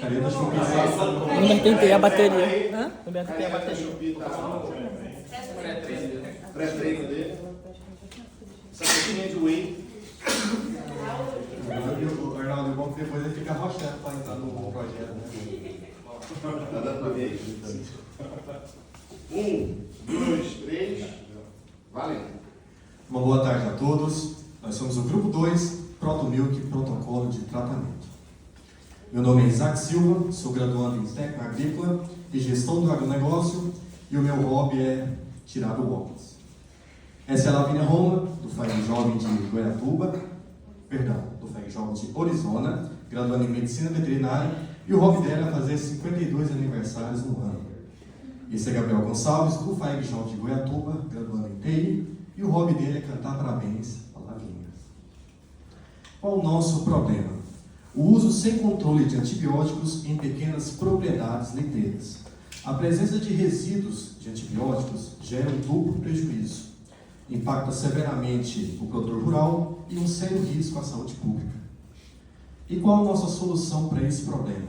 Eu não tentei a bateria. Hã? Eu não tentei a bateria. Pré-treino dele. Sacotinha de whey. Arnaldo, é bom que depois ele fica rochando para entrar no projeto. Tá dando pra ver aí? 1, 2, 3. Valendo. Uma boa tarde a todos. Nós somos o Grupo 2, ProtoMilk Protocolo de Tratamento. Meu nome é Isaac Silva, sou graduando em Técnica Agrícola e Gestão do Agronegócio e o meu hobby é tirar o óculos. Essa é a Lavínia Roma, do FAI Jovem de do FAI Jovem de Orizona, graduando em Medicina Veterinária, e o hobby dela é fazer 52 aniversários no ano. Esse é Gabriel Gonçalves, do FAI Jovem de Goiatuba, graduando em TI, e o hobby dele é cantar parabéns à Lavínia. Qual o nosso problema? O uso sem controle de antibióticos em pequenas propriedades leiteiras. A presença de resíduos de antibióticos gera um duplo prejuízo. Impacta severamente o produtor rural e um sério risco à saúde pública. E qual a nossa solução para esse problema?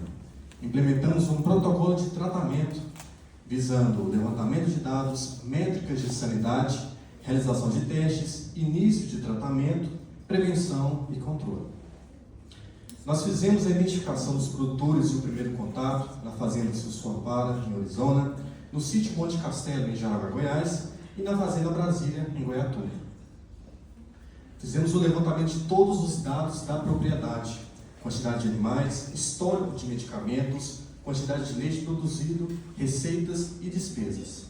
Implementamos um protocolo de tratamento visando o levantamento de dados, métricas de sanidade, realização de testes, início de tratamento, prevenção e controle. Nós fizemos a identificação dos produtores e o primeiro contato na fazenda Sussuapara, em Orizona, no sítio Monte Castelo, em Jaraguá, Goiás, e na fazenda Brasília, em Goiatuba. Fizemos o levantamento de todos os dados da propriedade, quantidade de animais, histórico de medicamentos, quantidade de leite produzido, receitas e despesas.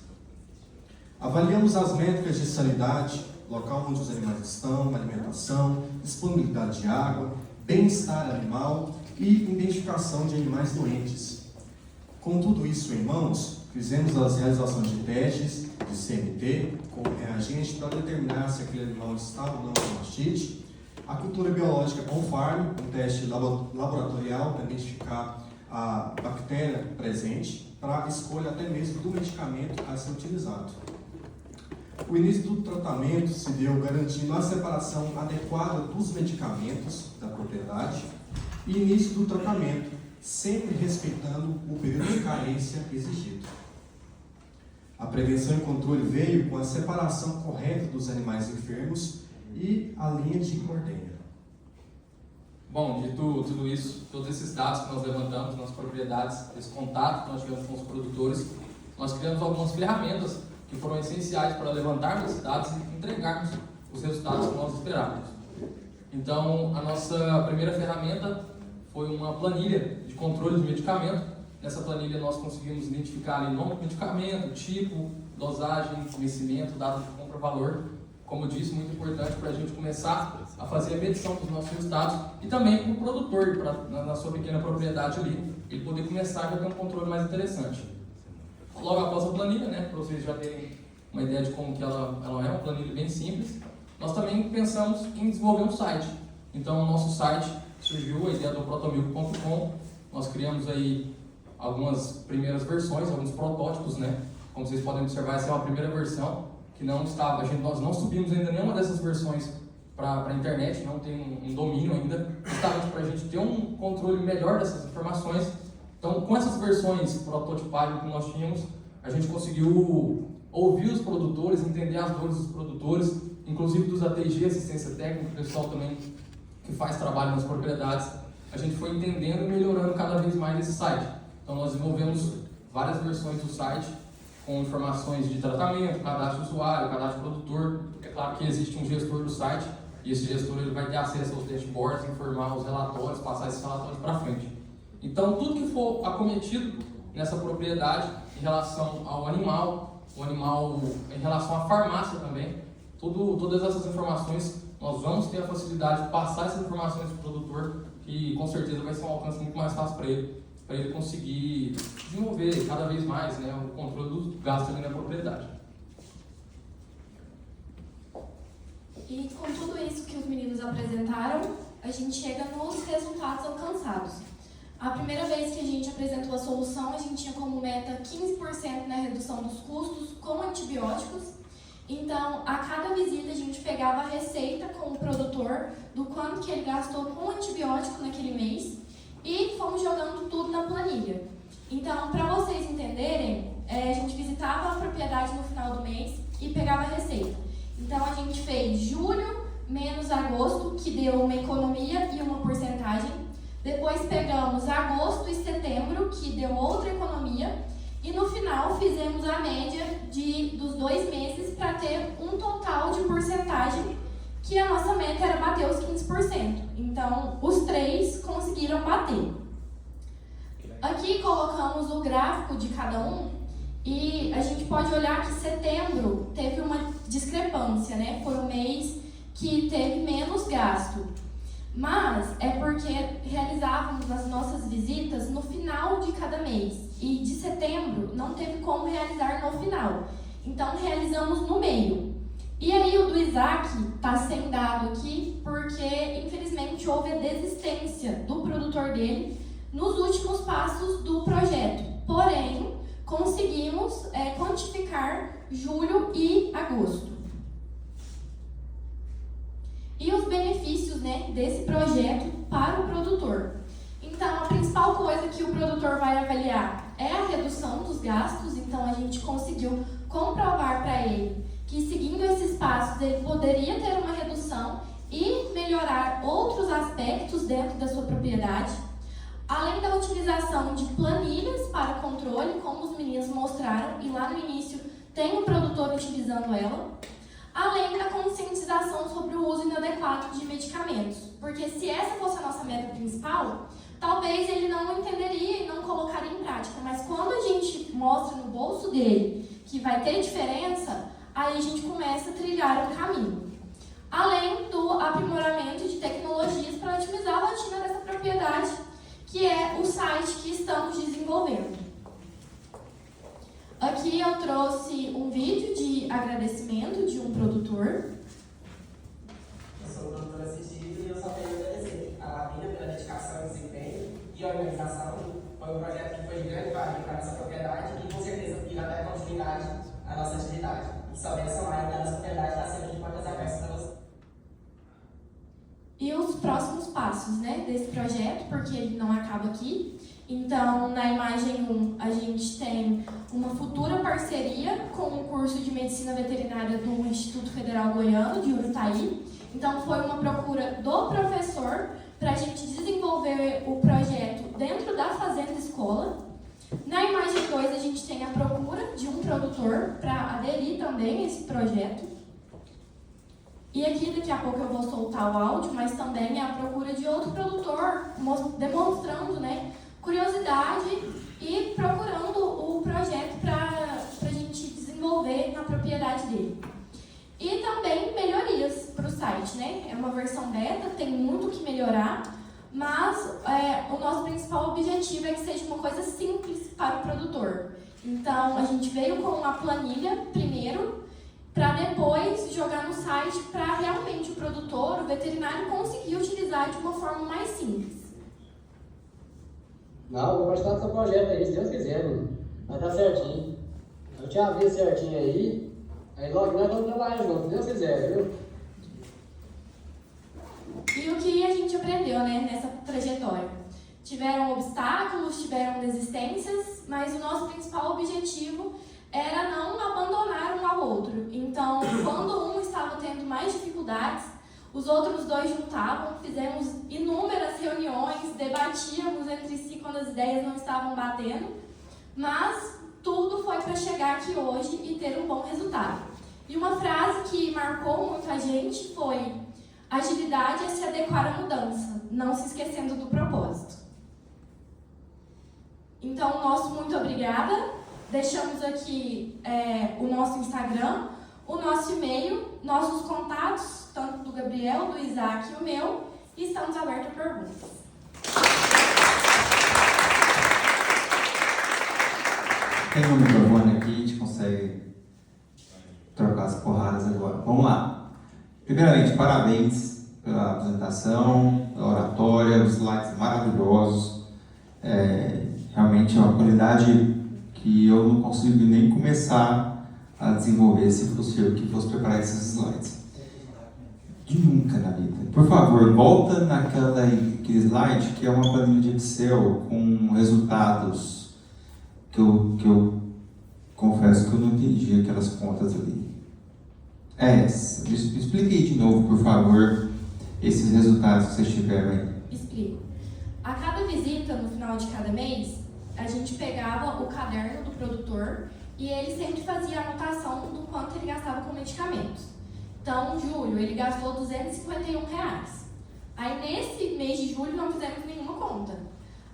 Avaliamos as métricas de sanidade, local onde os animais estão, alimentação, disponibilidade de água, bem-estar animal e identificação de animais doentes. Com tudo isso em mãos, fizemos as realizações de testes de CMT com reagente para determinar se aquele animal está ou não com mastite, a cultura biológica com farm, um teste laboratorial para identificar a bactéria presente, para a escolha até mesmo do medicamento a ser utilizado. O início do tratamento se deu garantindo a separação adequada dos medicamentos da propriedade e início do tratamento, sempre respeitando o período de carência exigido. A prevenção e controle veio com a separação correta dos animais enfermos e a linha de ordenha. Bom, dito tudo isso, todos esses dados que nós levantamos nas propriedades, esse contato que nós tivemos com os produtores, nós criamos algumas ferramentas que foram essenciais para levantarmos esses dados e entregarmos os resultados que nós esperávamos. Então, a nossa primeira ferramenta foi uma planilha de controle de medicamento. Nessa planilha nós conseguimos identificar o nome do medicamento, tipo, dosagem, vencimento, data de compra, valor. Como eu disse, muito importante para a gente começar a fazer a medição dos nossos resultados e também para o produtor, na sua pequena propriedade ali, ele poder começar a ter um controle mais interessante. Logo após a planilha, para vocês já terem uma ideia de como que ela é, uma planilha bem simples, nós também pensamos em desenvolver um site. Então, o nosso site surgiu, a ideia do protomilk.com, nós criamos aí algumas primeiras versões, alguns protótipos, Como vocês podem observar, essa é uma primeira versão, que não estava, nós não subimos ainda nenhuma dessas versões para a internet, não tem um domínio ainda, justamente para a gente ter um controle melhor dessas informações. Então, com essas versões prototipadas que nós tínhamos, a gente conseguiu ouvir os produtores, entender as dores dos produtores, inclusive dos ATG, assistência técnica, o pessoal também que faz trabalho nas propriedades. A gente foi entendendo e melhorando cada vez mais esse site. Então, nós desenvolvemos várias versões do site com informações de tratamento, cadastro de usuário, cadastro de produtor. É claro que existe um gestor do site e esse gestor ele vai ter acesso aos dashboards, informar os relatórios, passar esses relatórios para frente. Então, tudo que for acometido nessa propriedade em relação ao animal, o animal em relação à farmácia também, todas essas informações, nós vamos ter a facilidade de passar essas informações para o produtor, que com certeza vai ser um alcance muito mais fácil para ele conseguir desenvolver cada vez mais o controle dos gastos ali na propriedade. E com tudo isso que os meninos apresentaram, a gente chega nos resultados alcançados. A primeira vez que a gente apresentou a solução, a gente tinha como meta 15% na redução dos custos com antibióticos. Então, a cada visita a gente pegava a receita com o produtor do quanto que ele gastou com antibiótico naquele mês e fomos jogando tudo na planilha. economia. Então, para vocês entenderem, a gente visitava a propriedade no final do mês e pegava a receita. Então, a gente fez julho menos agosto, que deu uma economia e uma porcentagem. Depois pegamos agosto e setembro, que deu outra economia. E no final fizemos a média dos 2 meses para ter um total de porcentagem, que a nossa meta era bater os 15%. Então, os 3 conseguiram bater. Aqui colocamos o gráfico de cada um e a gente pode olhar que setembro teve uma discrepância, né? Foi um mês que teve menos gasto. Mas é porque realizávamos as nossas visitas no final de cada mês. E de setembro não teve como realizar no final. Então realizamos no meio. E aí o do Isaac está sem dado aqui porque infelizmente houve a desistência do produtor dele nos últimos passos do projeto. Porém, conseguimos quantificar julho e agosto. E os benefícios, né, desse projeto para o produtor. Então, a principal coisa que o produtor vai avaliar é a redução dos gastos. Então, a gente conseguiu comprovar para ele que, seguindo esses passos, ele poderia ter uma redução e melhorar outros aspectos dentro da sua propriedade. Além da utilização de planilhas para controle, como os meninos mostraram, e lá no início tem o produtor utilizando ela. Além da conscientização sobre o uso inadequado de medicamentos. Porque se essa fosse a nossa meta principal, talvez ele não entenderia e não colocaria em prática. Mas quando a gente mostra no bolso dele que vai ter diferença, aí a gente começa a trilhar um caminho. Além do aprimoramento de tecnologias para otimizar a rotina dessa propriedade, que é o site que estamos desenvolvendo. Aqui eu trouxe um vídeo de agradecimento de um produtor. Eu sou o doutor assistido e eu só tenho a agradecer a Lavínia pela dedicação, desempenho e organização. Foi um projeto que foi de grande valia para a nossa propriedade e com certeza irá dar continuidade à nossa atividade. E só benção mais da nossa propriedade está sendo de portas abertas para você. E os próximos passos, né, desse projeto, porque ele não acaba aqui. Então, na imagem 1, a gente tem uma futura parceria com o curso de Medicina Veterinária do Instituto Federal Goiano, de Urutaí. Então, foi uma procura do professor para a gente desenvolver o projeto dentro da Fazenda Escola. Na imagem 2, a gente tem a procura de um produtor para aderir também a esse projeto. E aqui, daqui a pouco, eu vou soltar o áudio, mas também é a procura de outro produtor, demonstrando, né, curiosidade e procurando o projeto para a gente desenvolver na propriedade dele. E também melhorias para o site, né? É uma versão beta, tem muito o que melhorar, mas o nosso principal objetivo é que seja uma coisa simples para o produtor. Então, a gente veio com uma planilha primeiro, para depois jogar no site para realmente o produtor, o veterinário, conseguir utilizar de uma forma mais simples. Não, vou gostar do seu projeto aí, se Deus quiser, mano. Vai dar certinho. Eu te aviso certinho aí logo nós vamos trabalhar junto, se Deus quiser, viu? E o que a gente aprendeu, né, nessa trajetória? Tiveram obstáculos, tiveram desistências, mas o nosso principal objetivo era não abandonar um ao outro. Então, quando um estava tendo mais dificuldades, os outros 2 juntavam, fizemos inúmeras reuniões, debatíamos entre si quando as ideias não estavam batendo, mas tudo foi para chegar aqui hoje e ter um bom resultado. E uma frase que marcou muito a gente foi: agilidade é se adequar à mudança, não se esquecendo do propósito. Então, nosso muito obrigada. Deixamos aqui o nosso Instagram, o nosso e-mail, nossos contatos, tanto do Gabriel, do Isaac e o meu, e estamos abertos a perguntas. Tem um microfone aqui, a gente consegue trocar as porradas agora. Vamos lá. Primeiramente, parabéns pela apresentação, pela oratória, os slides maravilhosos. Realmente é uma qualidade que eu não consigo nem começar a desenvolver se fosse eu que fosse preparar esses slides. De nunca na vida. Por favor, volta naquele slide que é uma planilha de Excel com resultados que eu confesso que eu não entendi aquelas contas ali. É essa. Me explique aí de novo, por favor, esses resultados que vocês tiveram aí. Explico. A cada visita, no final de cada mês, a gente pegava o caderno do produtor e ele sempre fazia a anotação do quanto ele gastava com medicamentos. Então, em julho, ele gastou R$251. Aí, nesse mês de julho, não fizemos nenhuma conta.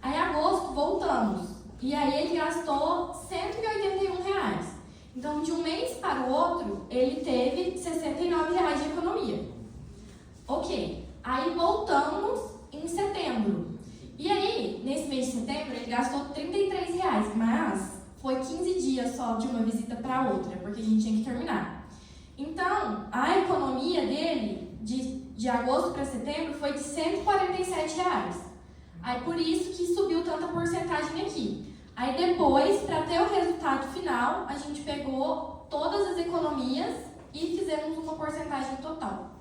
Aí, em agosto, voltamos. E aí, ele gastou R$181. Então, de um mês para o outro, ele teve R$69 de economia. Ok. Aí, voltamos em setembro. E aí, nesse mês de setembro, ele gastou R$33, mas foi 15 dias só de uma visita para outra, porque a gente tinha que terminar. Então, a economia dele, de agosto para setembro, foi de R$147. Aí, por isso que subiu tanta porcentagem aqui. Aí, depois, para ter o resultado final, a gente pegou todas as economias e fizemos uma porcentagem total.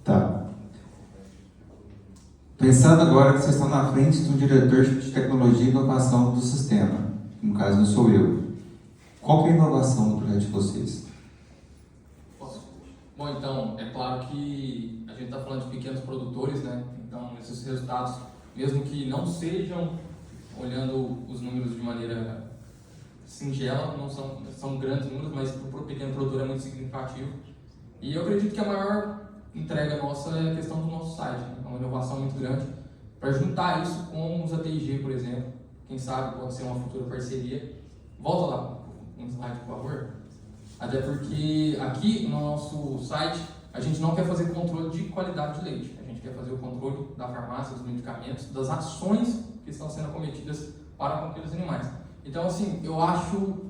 Tá. Pensando agora que vocês estão na frente do diretor de tecnologia e inovação do sistema, no caso não sou eu. Qual que é a inovação do projeto de vocês? Bom, então, é claro que a gente está falando de pequenos produtores, né? Então, esses resultados, mesmo que não sejam, olhando os números de maneira singela, não são grandes números, mas para o pequeno produtor é muito significativo. E eu acredito que a maior entrega nossa é a questão do nosso site, né? É uma inovação muito grande. Para juntar isso com os ATIG, por exemplo, quem sabe pode ser uma futura parceria. Volta lá um slide, por favor. Até porque aqui no nosso site a gente não quer fazer controle de qualidade de leite. A gente quer fazer o controle da farmácia, dos medicamentos, das ações que estão sendo cometidas para com aqueles animais. Então, assim, eu acho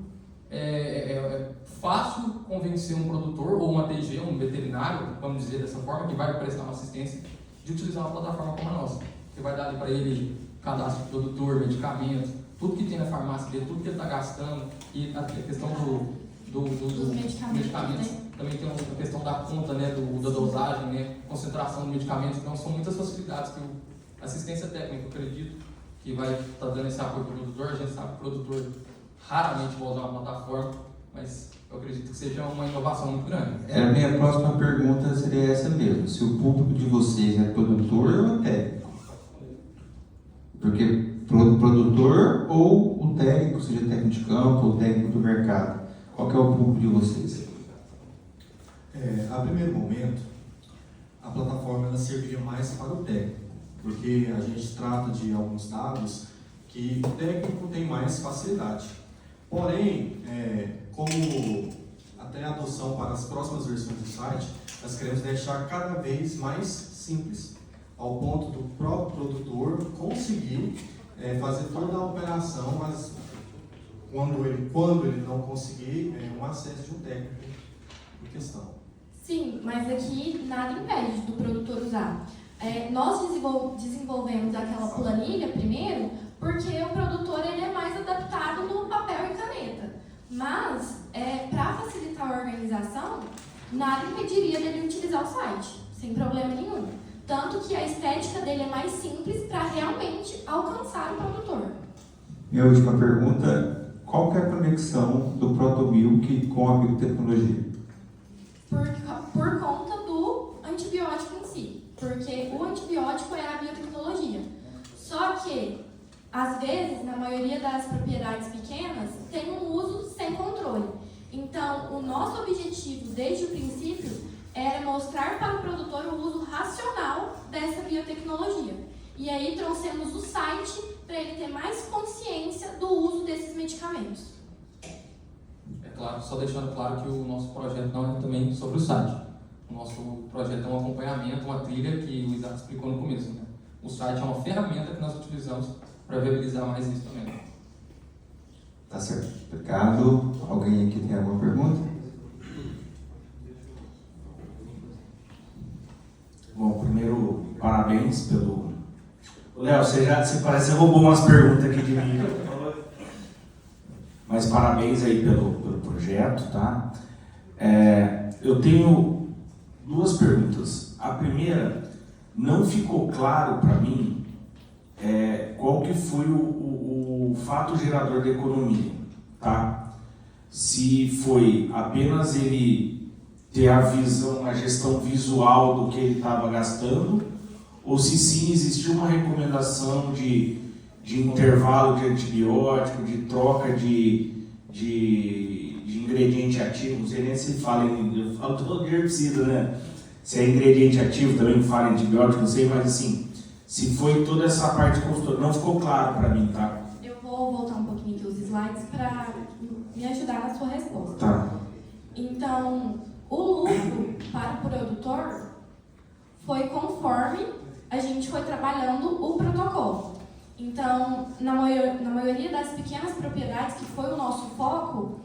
fácil convencer um produtor ou uma TG, um veterinário, vamos dizer dessa forma, que vai prestar uma assistência, de utilizar uma plataforma como a nossa, que vai dar ali para ele cadastro de produtor, medicamentos, tudo que tem na farmácia dele, tudo que ele está gastando, e a questão dos medicamentos, né? Também tem a questão da conta, né, da dosagem, né, concentração do medicamento. Então são muitas facilidades que a assistência técnica, eu acredito, que vai estar dando esse apoio para o produtor. A gente sabe que o produtor raramente vai usar uma plataforma, mas eu acredito que seja uma inovação muito grande. A minha próxima pergunta seria essa mesmo, se o público de vocês é produtor ou técnico? Porque produtor ou o técnico, seja técnico de campo ou técnico do mercado, qual que é o público de vocês? A primeiro momento, a plataforma ela serviria mais para o técnico, porque a gente trata de alguns dados que o técnico tem mais facilidade. Porém, como até a adoção para as próximas versões do site, nós queremos deixar cada vez mais simples, ao ponto do próprio produtor conseguir fazer toda a operação, mas quando ele não conseguir, um acesso de um técnico em questão. Sim, mas aqui nada impede do produtor usar. Nós desenvolvemos aquela planilha primeiro porque o produtor ele é mais adaptado no papel e caneta. Mas, para facilitar a organização, nada impediria dele utilizar o site, sem problema nenhum. Tanto que a estética dele é mais simples para realmente alcançar o produtor. Minha última pergunta, qual que é a conexão do ProtoMilk com a biotecnologia? Por conta do antibiótico em si, porque o antibiótico é a biotecnologia. Só que, às vezes, na maioria das propriedades pequenas, tem um uso sem controle. Então, o nosso objetivo, desde o princípio, era mostrar para o produtor o uso racional dessa biotecnologia. E aí trouxemos o site para ele ter mais consciência do uso desses medicamentos. É claro, só deixando claro que o nosso projeto não é também sobre o site. O nosso projeto é um acompanhamento, uma trilha que o Isaac explicou no começo, né? O site é uma ferramenta que nós utilizamos para viabilizar mais isso também. Tá certo. Obrigado. Alguém aqui tem alguma pergunta? Bom, primeiro, parabéns pelo... Léo, você parece que roubou umas perguntas aqui de mim. Mas parabéns aí pelo projeto, tá? Eu tenho duas perguntas. A primeira, não ficou claro para mim qual que foi o fato gerador da economia, tá? Se foi apenas ele ter a visão, a gestão visual do que ele estava gastando, ou se sim existiu uma recomendação de intervalo de antibiótico, de troca de ingrediente ativo, não sei nem se fala eu falo todo de herbicida, né? Se é ingrediente ativo, também fala antibiótico, não sei, mas assim, se foi toda essa parte consultora, não ficou claro para mim, tá? Eu vou voltar um pouquinho aqui os slides para me ajudar na sua resposta. Tá. Então, o lucro para o produtor foi conforme a gente foi trabalhando o protocolo. Então, na maioria das pequenas propriedades, que foi o nosso foco,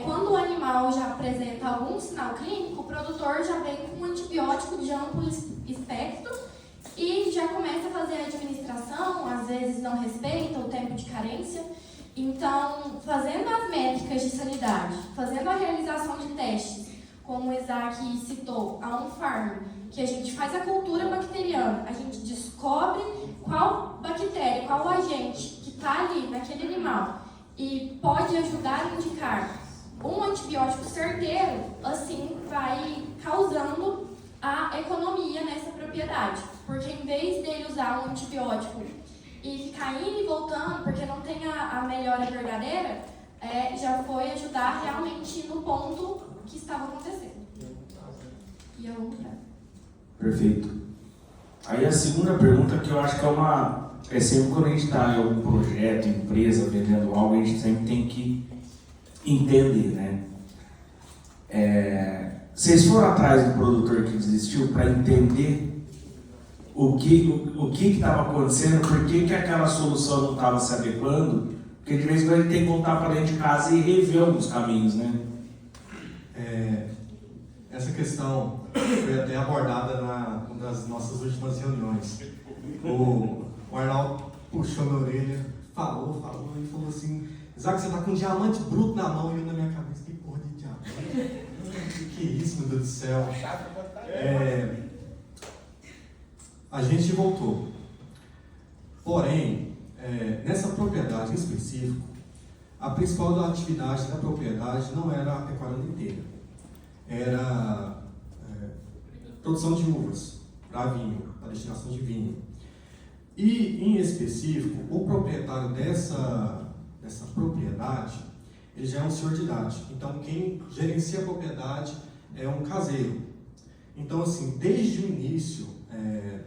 quando o animal já apresenta algum sinal clínico, o produtor já vem com um antibiótico de amplo espectro e já começa a fazer a administração, às vezes não respeita o tempo de carência. Então, fazendo as métricas de sanidade, fazendo a realização de testes, como o Isaac citou, a on-farm, que a gente faz a cultura bacteriana, a gente descobre qual bactéria, qual agente que está ali naquele animal e pode ajudar a indicar um antibiótico certeiro, assim vai causando a economia nessa propriedade. Porque em vez dele usar um antibiótico e ficar indo e voltando, porque não tem a melhora verdadeira, já foi ajudar realmente no ponto que estava acontecendo. E a longo prazo. Perfeito. Aí a segunda pergunta, que eu acho que é sempre quando a gente está em algum projeto, empresa, vendendo algo, a gente sempre tem que entender, né? Vocês foram atrás do produtor que desistiu para entender o que estava acontecendo, por que aquela solução não estava se adequando? Porque de vez em quando ele tem que voltar para dentro de casa e rever alguns caminhos, né? Essa questão foi até abordada numa das nossas últimas reuniões. O Arnaldo puxou minha orelha, falou e falou assim: Isaac, você está com um diamante bruto na mão. E eu na minha cabeça: que porra de diamante? Que isso, meu Deus do céu. A gente voltou. Porém, nessa propriedade em específico, a principal atividade da propriedade não era a pecuária inteira. Era produção de uvas para vinho, para destinação de vinho. E, em específico, o proprietário dessa propriedade, ele já é um senhor de idade. Então, quem gerencia a propriedade é um caseiro. Então, assim, desde o início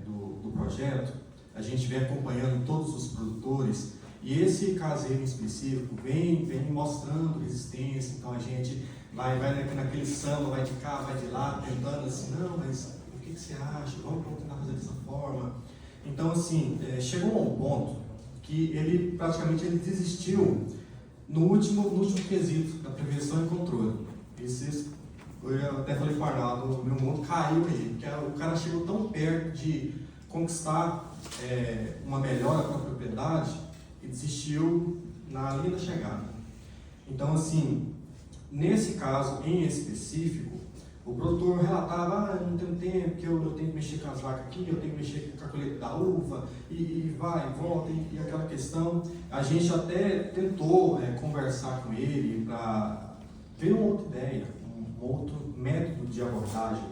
do projeto, a gente vem acompanhando todos os produtores e esse caseiro em específico vem mostrando resistência. Então, a gente vai naquele samba, vai de cá, vai de lá, tentando assim, não, mas o que você acha? Vamos tentar fazer dessa forma. Então, assim, chegou a um ponto que ele praticamente desistiu no último quesito da prevenção e controle. Eu até falei com o Arnaldo, meu mundo caiu aí, porque o cara chegou tão perto de conquistar uma melhora para a propriedade e desistiu na linha da chegada. Então, assim, nesse caso em específico, o produtor relatava: eu não tenho tempo, que eu tenho que mexer com as vacas aqui, eu tenho que mexer com a colheita da uva, e vai, volta, e aquela questão. A gente até tentou conversar com ele para ver uma outra ideia, um outro método de abordagem.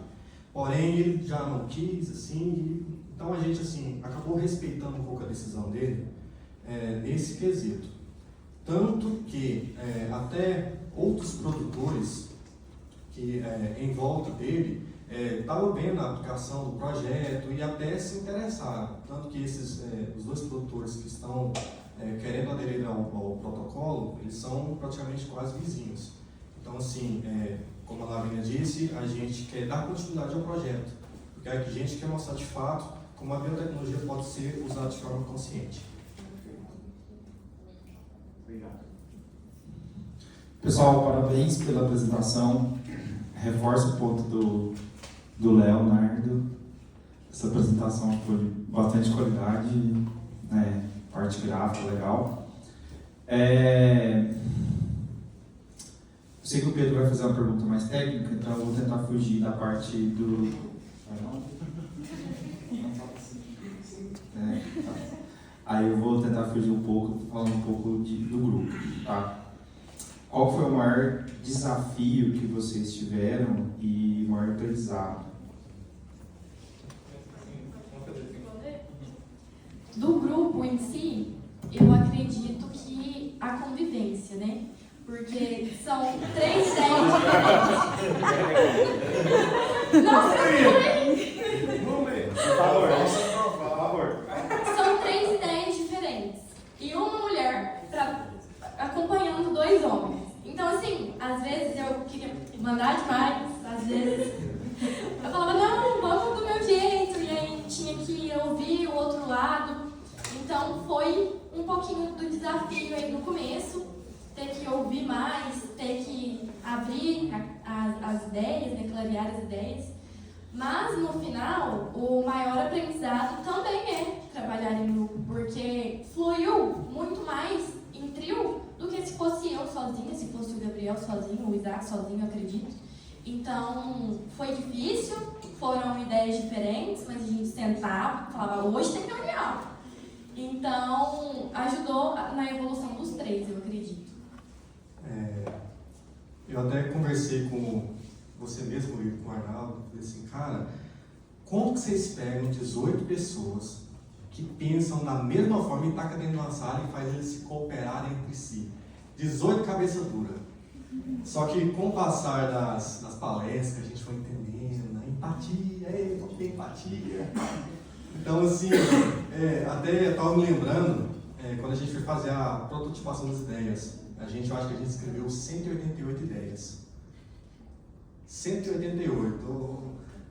Porém, ele já não quis, assim, então a gente, assim, acabou respeitando um pouco a decisão dele nesse quesito. Tanto que até outros produtores que em volta dele estavam vendo a aplicação do projeto e até se interessaram. Tanto que os dois produtores que estão querendo aderir ao protocolo, eles são praticamente quase vizinhos. Então, assim, como a Lavínia disse, a gente quer dar continuidade ao projeto, porque a gente quer mostrar de fato como a biotecnologia pode ser usada de forma consciente. Obrigado. Pessoal, parabéns pela apresentação. Reforço o ponto do Leonardo. Essa apresentação foi de bastante qualidade, né? Parte gráfica legal. sei que o Pedro vai fazer uma pergunta mais técnica, então eu vou tentar fugir da parte do... Tá. Aí eu vou tentar fugir um pouco, falando um pouco do grupo, tá? Qual foi o maior desafio que vocês tiveram e o maior aprendizado? Do grupo em si, eu acredito que a convivência, né? Porque são 3 ideias diferentes. Nossa, Por favor. São 3 ideias diferentes. E uma mulher acompanhando 2 homens. Então, assim, às vezes eu queria mandar demais, às vezes eu falava, não, vamos do meu jeito, e aí tinha que ouvir o outro lado. Então, foi um pouquinho do desafio aí no começo, ter que ouvir mais, ter que abrir as ideias, né, clarear as ideias. Mas, no final, o maior aprendizado também é trabalhar em grupo, porque fluiu muito mais em trio do que se fosse eu sozinha, se fosse o Gabriel sozinho, o Isaac sozinho, eu acredito. Então, foi difícil, foram ideias diferentes, mas a gente sentava e falava, hoje tem reunião. Então, ajudou na evolução dos 3, eu acredito. Eu até conversei com você mesmo, com o Arnaldo, falei assim, cara, como que vocês pegam 18 pessoas que pensam da mesma forma e tacam dentro de uma sala e faz eles se cooperarem entre si? 18 cabeça dura. Só que com o passar das palestras, a gente foi entendendo, a empatia, vamos ter empatia. Então, assim, até eu estava me lembrando, quando a gente foi fazer a prototipação das ideias, eu acho que a gente escreveu 188 ideias. 188.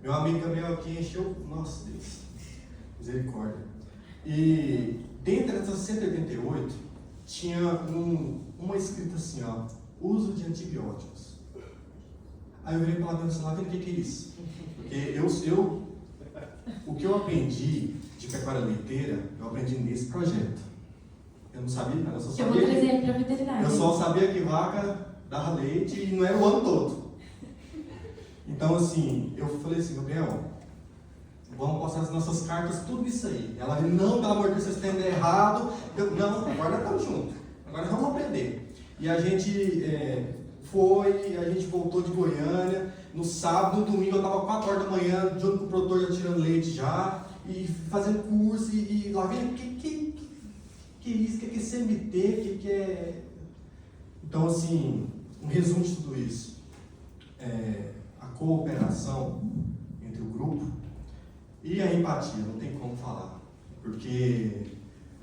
Meu amigo Gabriel aqui encheu, nossa Deus, misericórdia. E dentro dessas 188, tinha uma escrita assim, ó, uso de antibióticos. Aí eu virei para lá e falei, o que é isso? Porque o que eu aprendi de pecuária leiteira, eu aprendi nesse projeto. Eu não sabia, eu só sabia. Eu vou trazer ele para veterinário. Eu só sabia que vaca dava leite e não era o ano todo. Então, assim, eu falei assim, Gabriel, vamos postar as nossas cartas, tudo isso aí. Ela disse, não, pelo amor de Deus, vocês estão errado. Não, agora nós estamos juntos. Agora vamos aprender. E a gente a gente voltou de Goiânia. No sábado, no domingo, eu estava 4 horas da manhã, junto com o produtor já tirando leite já, e fazendo curso, e lá vendo o que é isso, o que é CMT, o que é... Então, assim, um resumo de tudo isso. A cooperação entre o grupo e a empatia, não tem como falar, porque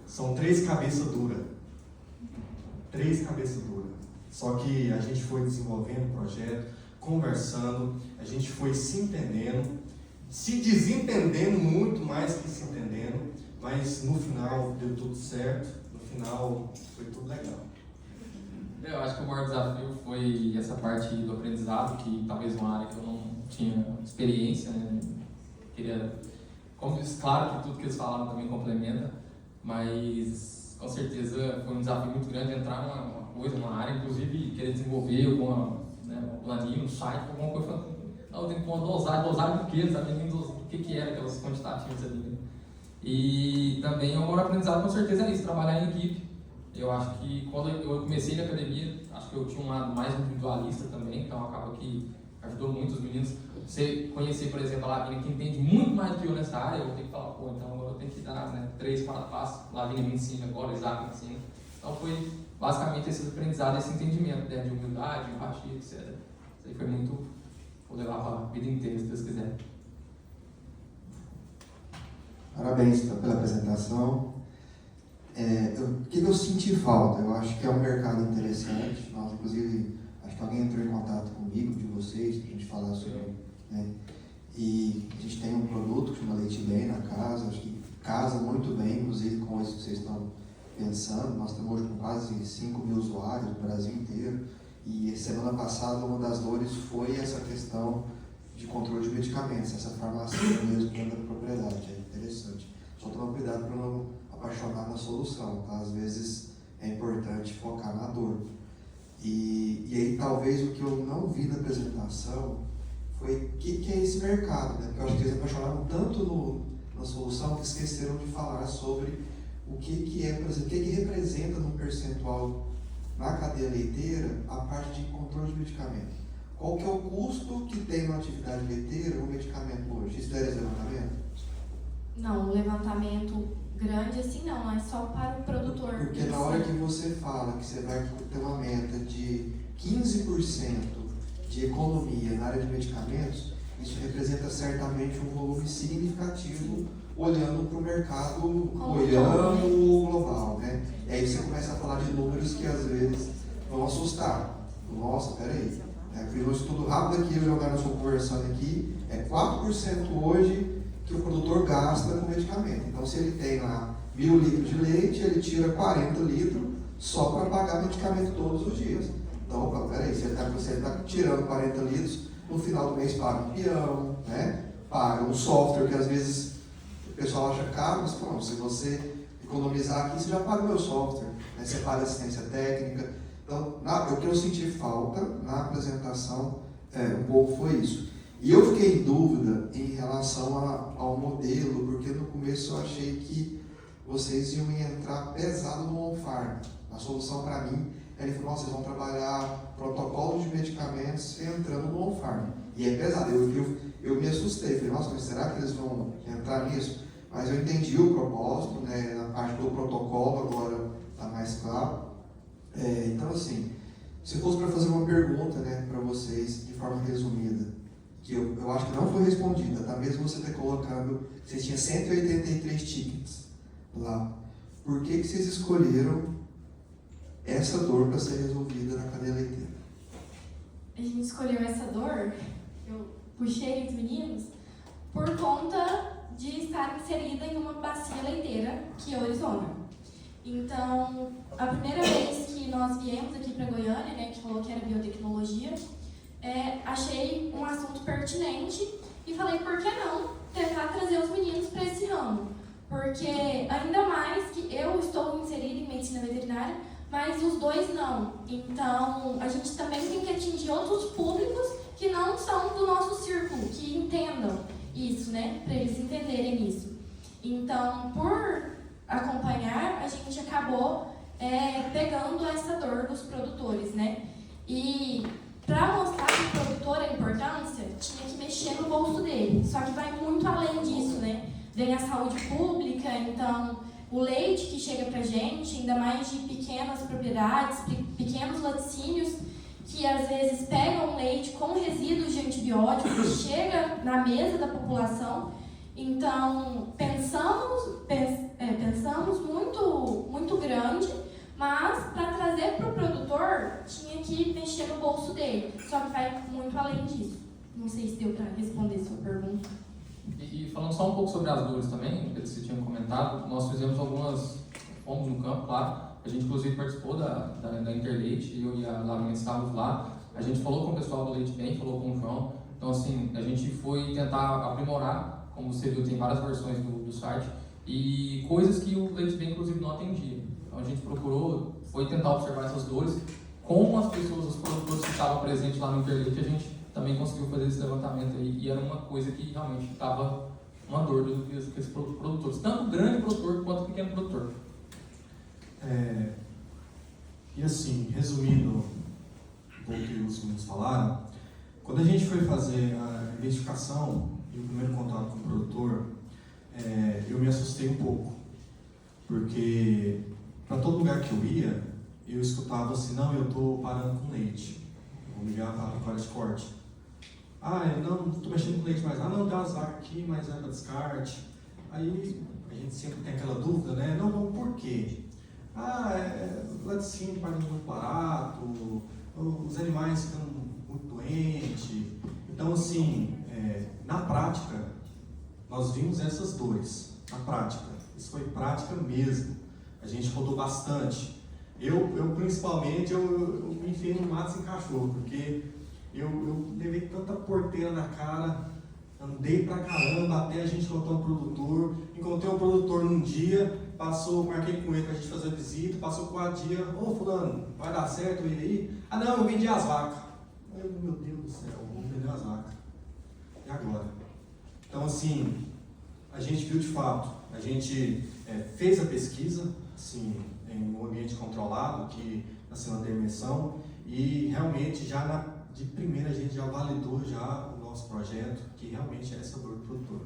são 3 cabeças duras. 3 cabeças duras. Só que a gente foi desenvolvendo o projeto, conversando, a gente foi se entendendo, se desentendendo muito mais que se entendendo, mas no final deu tudo certo, no final foi tudo legal. Eu acho que o maior desafio foi essa parte do aprendizado, que talvez uma área que eu não tinha experiência, né? Claro que tudo que eles falaram também complementa, mas com certeza foi um desafio muito grande entrar numa coisa, numa área, inclusive querer desenvolver alguma, um planinho, um site, alguma coisa. Não, eu tenho que pôr uma dosagem do que, sabe nem do que era aquelas quantitativas ali, né? E também o maior aprendizado com certeza é isso, trabalhar em equipe. Eu acho que quando eu comecei na academia, acho que eu tinha um lado mais individualista também, então acaba que ajudou muito os meninos. Você conhecer, por exemplo, a Lavínia, que entende muito mais do que eu nessa área, eu vou ter que falar, então agora eu tenho que dar 3, 4 passos, Lavínia me ensina agora, o Isaac me ensina. Então foi basicamente esse aprendizado, esse entendimento, né, de humildade, empatia, etc. Isso aí foi muito, vou levar para a vida inteira, se Deus quiser. Parabéns pela apresentação. O que eu senti falta? Eu acho que é um mercado interessante. Nós, inclusive, acho que alguém entrou em contato comigo, de vocês, para a gente falar sobre. Né? E a gente tem um produto que chama Leite Bem na casa, acho que casa muito bem, inclusive com isso que vocês estão pensando. Nós estamos hoje com quase 5 mil usuários no Brasil inteiro. E semana passada, uma das dores foi essa questão de controle de medicamentos, essa farmácia mesmo dentro da propriedade. É interessante. Só tomar cuidado para não apaixonar na solução, tá? Às vezes é importante focar na dor. E aí talvez o que eu não vi na apresentação foi o que é esse mercado, né? Porque eu acho que eles apaixonaram tanto na solução que esqueceram de falar sobre o que é, por exemplo, o que representa no percentual na cadeia leiteira a parte de controle de medicamento. Qual que é o custo que tem na atividade leiteira o medicamento hoje? Isso daria esse levantamento? Não, um levantamento grande assim não, é só para o produtor. Porque na hora que você fala que você vai ter uma meta de 15% de economia na área de medicamentos, isso representa certamente um volume significativo olhando para o mercado, olhando o global, né? E aí você começa a falar de números que às vezes vão assustar. Nossa, peraí. Fiz um estudo rápido aqui, eu jogar na sua conversando aqui, é 4% hoje que o produtor gasta com medicamento. Então, se ele tem lá 1.000 litros de leite, ele tira 40 litros só para pagar medicamento todos os dias. Então, opa, peraí, se ele está tirando 40 litros, no final do mês paga um peão, né? Paga um software que às vezes o pessoal acha caro, mas pô, se você economizar aqui, você já paga o meu software, né? Você paga assistência técnica. Então, o que eu senti falta na apresentação um pouco foi isso. E eu fiquei em dúvida em relação ao modelo, porque no começo eu achei que vocês iam entrar pesado no on-farm. A solução para mim, ele falou, nossa, vocês vão trabalhar protocolos de medicamentos entrando no on-farm. E é pesado, eu me assustei, falei, nossa, mas será que eles vão entrar nisso? Mas eu entendi o propósito, né, na parte do protocolo, agora está mais claro. Então, assim, se fosse para fazer uma pergunta, né, para vocês, de forma resumida, que eu acho que não foi respondida, tá? Mesmo você ter colocado, vocês tinham 183 tickets lá. Por que vocês escolheram essa dor para ser resolvida na cadeia leiteira? A gente escolheu essa dor, eu puxei os meninos, por conta de estar inserida em uma bacia leiteira que é Orizona. Então, a primeira vez que nós viemos aqui para Goiânia, né, que falou que era biotecnologia, achei um assunto pertinente e falei, por que não tentar trazer os meninos para esse ramo? Porque ainda mais que eu estou inserida em medicina veterinária, mas os dois não. Então, a gente também tem que atingir outros públicos que não são do nosso círculo, que entendam isso, né, para eles entenderem isso. Então, por acompanhar, a gente acabou pegando essa dor dos produtores, né? E para mostrar para o produtor a importância, tinha que mexer no bolso dele. Só que vai muito além disso, né? Vem a saúde pública, então o leite que chega para a gente, ainda mais de pequenas propriedades, pequenos laticínios, que às vezes pegam leite com resíduos de antibióticos, chega na mesa da população. Então, pensamos muito grande, mas para trazer para o produtor, tinha que mexer no bolso dele. Só que vai muito além disso. Não sei se deu para responder sua pergunta. E falando só um pouco sobre as dores também, que vocês tinham comentado, nós fizemos fomos no campo, claro. A gente inclusive participou da Interleite, eu e a Lavínia estávamos lá. A gente falou com o pessoal do Leite Bem, falou com o João. Então, assim, a gente foi tentar aprimorar, como você viu, tem várias versões do site, e coisas que o Leite Bem, inclusive, não atendia. Então, a gente foi tentar observar essas dores com as pessoas, os produtores que estavam presentes lá no Interleite. A gente também conseguiu fazer esse levantamento aí, e era uma coisa que realmente estava uma dor dos produtores, tanto o grande produtor quanto o pequeno produtor. E assim, resumindo o que os meninos falaram, quando a gente foi fazer a identificação e o primeiro contato com o produtor, eu me assustei um pouco, porque para todo lugar que eu ia, eu escutava assim, não, eu estou parando com leite, vou ligar para a pecuária de corte. Eu não estou mexendo com leite mais, não, tem umas vacas aqui, mas é para descarte. Aí a gente sempre tem aquela dúvida, né, não, por quê? Laticínio paga muito barato, os animais ficam muito doentes. Então, assim, na prática, nós vimos essas dores, na prática. Isso foi prática mesmo. A gente rodou bastante. Eu principalmente, eu me enfiei no mato sem cachorro, porque eu levei tanta porteira na cara, andei pra caramba até a gente encontrar um produtor. Encontrei um produtor num dia, marquei com ele para a gente fazer a visita, passou 4 dias, ô fulano, vai dar certo ele aí? Ah não, eu vendi as vacas. Meu Deus do céu, vamos vender as vacas. E agora? Então assim, a gente viu de fato, a gente fez a pesquisa, assim, em um ambiente controlado, aqui na Semana da Imersão, e realmente já de primeira a gente já validou já o nosso projeto, que realmente é sabor produtor.